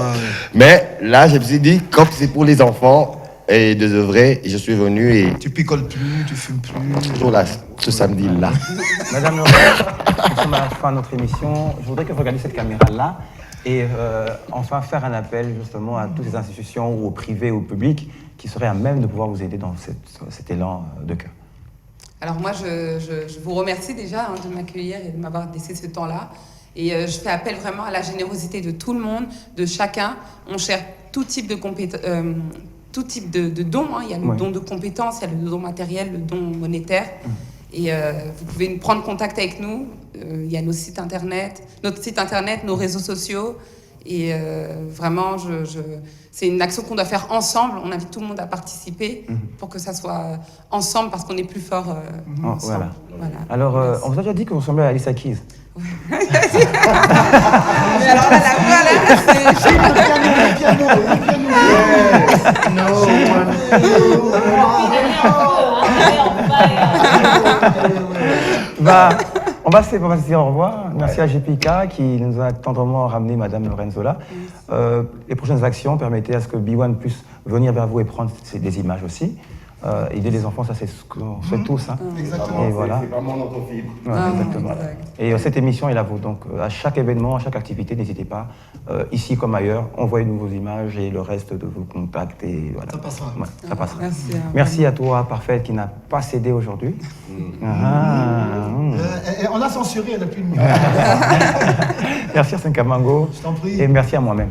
Mais là je me suis dit comme c'est pour les enfants et désœuvrés, je suis venu et... Tu picoles plus, tu fumes plus. Toujours là, ce samedi-là. Madame Lorraine, nous sommes à la fin de notre émission. Je voudrais que vous regardiez cette caméra-là. Et enfin faire un appel justement à toutes les institutions, ou au privé ou au public, qui seraient à même de pouvoir vous aider dans cet élan de cœur. Alors moi, je vous remercie déjà de m'accueillir et de m'avoir laissé ce temps-là. Et je fais appel vraiment à la générosité de tout le monde, de chacun. On cherche tout type de compétences, tout type de dons. Il y a le don de compétences, il y a le don matériel, le don monétaire. Et vous pouvez prendre contact avec nous. Il y a notre site internet, nos réseaux sociaux. Et vraiment, c'est une action qu'on doit faire ensemble. On invite tout le monde à participer pour que ça soit ensemble, parce qu'on est plus fort ensemble. Voilà. Alors, on vous a déjà dit que vous ressemblez à Alicia Keys. Mais alors là, la voix, là, c'est... Le piano. On va se dire au revoir. Merci à GPK qui nous a tendrement ramené Madame Lorenzola. Les prochaines actions permettaient à ce que B1 puisse venir vers vous et prendre des images aussi. Aider les enfants, ça c'est ce qu'on fait tous. Hein. Exactement, et voilà. c'est vraiment notre fibre. Exactement. Et cette émission est à vous. Donc à chaque événement, à chaque activité, n'hésitez pas, ici comme ailleurs, envoyez-nous vos images et le reste de vos contacts. Et voilà. Ça passera. Ouais, ça passera. Merci à toi, Parfaite, qui n'a pas cédé aujourd'hui. On l'a censuré, elle n'a plus de micro. Merci à Senkamango. Je t'en prie. Et merci à moi-même.